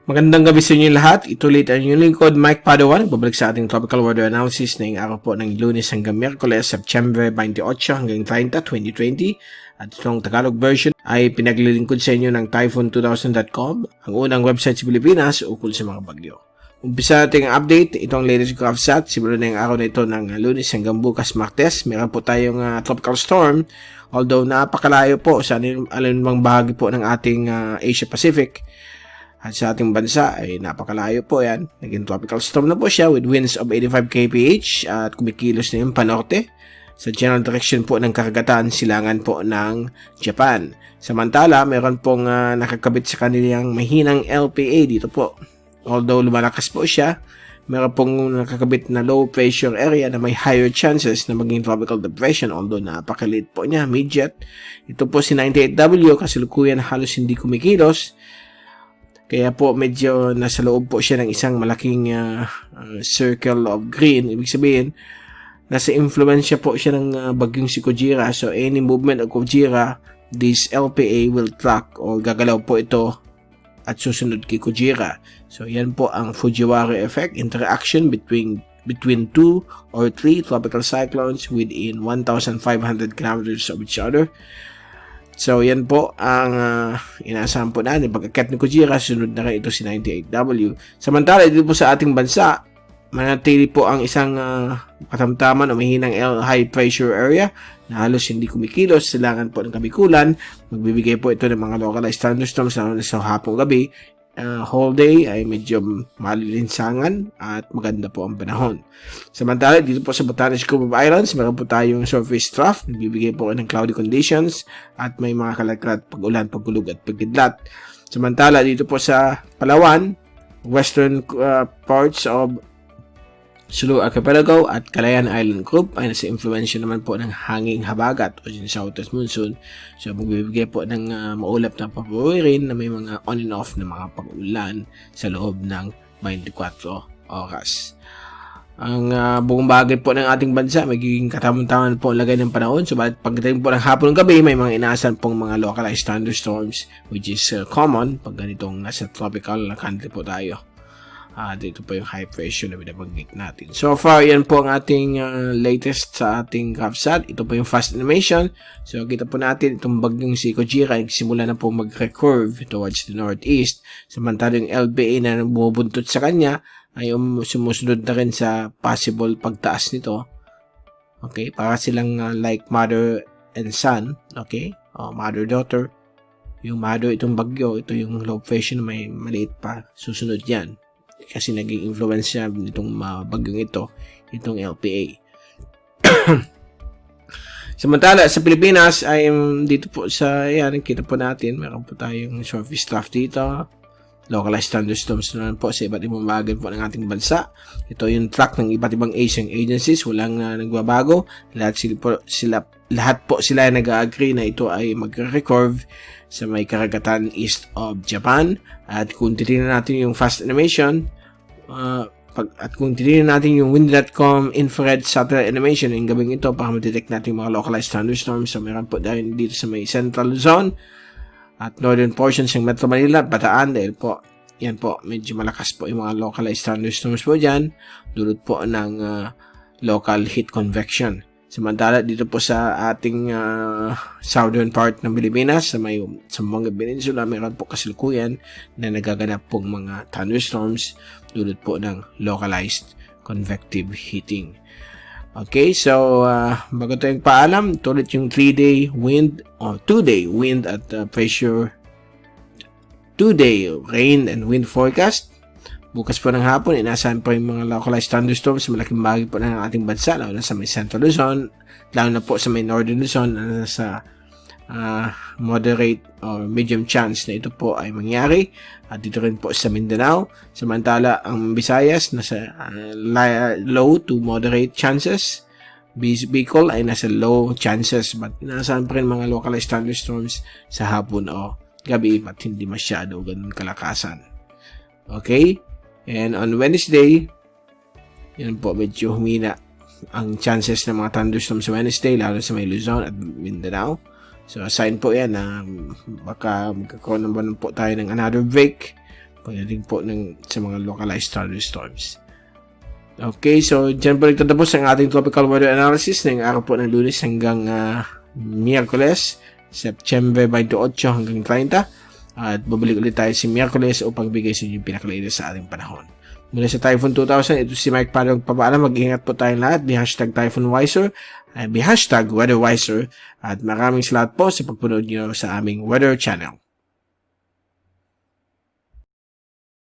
Magandang gabi sa inyo lahat. Ito ulit ang inyong lingkod, Mike Padua. Babalik sa ating Tropical Weather Analysis na yung araw po ng Lunes hanggang Miyerkules, September 28 hanggang 30, 2020. At itong Tagalog version ay pinaglilingkod sa inyo ng Typhoon2000.com, ang unang website sa Pilipinas ukol sa mga bagyo. Umpisa natin ang update, itong latest GovSat, simula na yung araw na ito ng Lunes hanggang bukas Martes. Meron po tayong tropical storm, although napakalayo po sa alinmang bahagi po ng ating Asia Pacific. At sa ating bansa ay napakalayo po yan. Naging tropical storm na po siya with winds of 85 kph at kumikilos na yung panorte sa general direction po ng karagatan silangan po ng Japan. Samantala, meron pong nakakabit sa kanilang mahinang LPA dito po. Although lumalakas po siya, meron pong nakakabit na low pressure area na may higher chances na maging tropical depression, although napakaliit po niya, midget. Ito po si 98W, kasalukuyan halos hindi kumikilos. Kaya po medyo nasa loob po siya ng isang malaking circle of green. Ibig sabihin, nasa influensya po siya ng bagyong si Kojira. So any movement of Kojira, this LPA will track o gagalaw po ito at susunod kay Kojira. So yan po ang Fujiwara effect, interaction between 2 or 3 tropical cyclones within 1,500 kilometers of each other. So, yan po ang inaasahan po natin. Pagkakat ni Kojira, sunod na rin ito si 98W. Samantala, dito po sa ating bansa, manatili po ang isang katamtaman o mahinang high pressure area na halos hindi kumikilos. Silangan po ng Kabikulan. Magbibigay po ito ng mga localized thunderstorms na sa hapong gabi. Whole day ay medyo malilinsangan at maganda po ang panahon. Samantala, dito po sa Batanes Group of Islands, meron po tayong surface trough, nagbibigay po ng cloudy conditions at may mga kalagkat, pag-ulan, pagkulog at pagkidlat. Samantala, dito po sa Palawan, western parts of Sulu Archipelago at Kalayaan Island Group ay nasa influensya naman po ng hanging Habagat o yung Southwest Monsoon. So, magbibigay po ng maulap na papawirin na may mga on and off na mga pag-ulan sa loob ng 24 oras. Ang buong bagay po ng ating bansa, magiging katamang-taman po ang lagay ng panahon. So, pagdating po ng hapon ng gabi, may mga inaasahan pong mga localized thunderstorms which is common pag ganitong nasa tropical na country po tayo. Dito po yung high pressure na binabanggit natin. So far, yan po ang ating latest sa ating GovSat. Ito po yung fast animation. So, kita po natin itong bagyong si Kojira nagsimula na po mag-recurve towards the northeast. Samantala yung LBA na bumubuntot sa kanya ay sumusunod na rin sa possible pagtaas nito. Okay? Para silang like mother and son. Okay? Mother-daughter. Yung mother itong bagyo, ito yung low pressure na may maliit pa. Susunod yan. Kasi naging influence siya nitong bagyong ito, itong LPA. Samantala, sa Pilipinas, ay dito po sa, yan, kita po natin, meron po tayong surface trough dito, localized thunderstorms naman po sa iba't ibang bagay po ng ating bansa. Ito yung track ng iba't ibang Asian agencies, walang nagbabago. Lahat po sila nag-agree na ito ay mag-recurve sa may karagatan east of Japan. At kung titignan natin yung fast animation, at kung titignan natin yung wind.com infrared satellite animation yung gabing ito para ma-detect natin yung mga localized thunderstorms. So meron po dahil dito sa may central zone at northern portions ng Metro Manila, Batanes, dahil po yan po medyo malakas po yung mga localized thunderstorms po dyan, dulot po ng local heat convection. Samantala dito po sa ating southern part ng Pilipinas, sa may Zamboanga Peninsula, meron po kasalukuyan na nagaganap pong mga thunderstorms dulot po ng localized convective heating. Okay, so bago tayong paalam, ito ulit yung 3-day wind o 2-day wind at pressure, 2-day rain and wind forecast. Bukas po ng hapon, inaasahan po yung mga localized thunderstorms sa malaking bahagi po ng ating bansa, lalo na sa may Central Luzon, lalo na po sa may Northern Luzon, na sa moderate or medium chance na ito po ay mangyari. At dito rin po sa Mindanao. Samantala, ang Visayas, nasa low to moderate chances. Bicol ay nasa low chances, but inaasahan pa rin mga localized thunderstorms sa hapon o gabi, at hindi masyado ganun kalakasan. Okay? And on Wednesday, yun po, medyo humina ang chances ng mga thunderstorms sa Wednesday, lalo sa may Luzon at Mindanao. So, sign po yan na baka magkakaroon naman po tayo ng another break pagdating po sa mga localized thunderstorms. Okay, so dyan po nagtatapos ang ating tropical weather analysis ngayong araw po ng Lunes hanggang Miyerkules, September 28 hanggang 30. At babalik ulit tayo si Miyerkules upang bigay sa inyo yung pinakalatest sa ating panahon. Mula sa Typhoon 2000, ito si Mike Padua magpapaalam. Mag-ingat po tayong lahat. Be #TyphoonWiser, be #WeatherWiser, at maraming salamat po sa pagpunod nyo sa aming weather channel.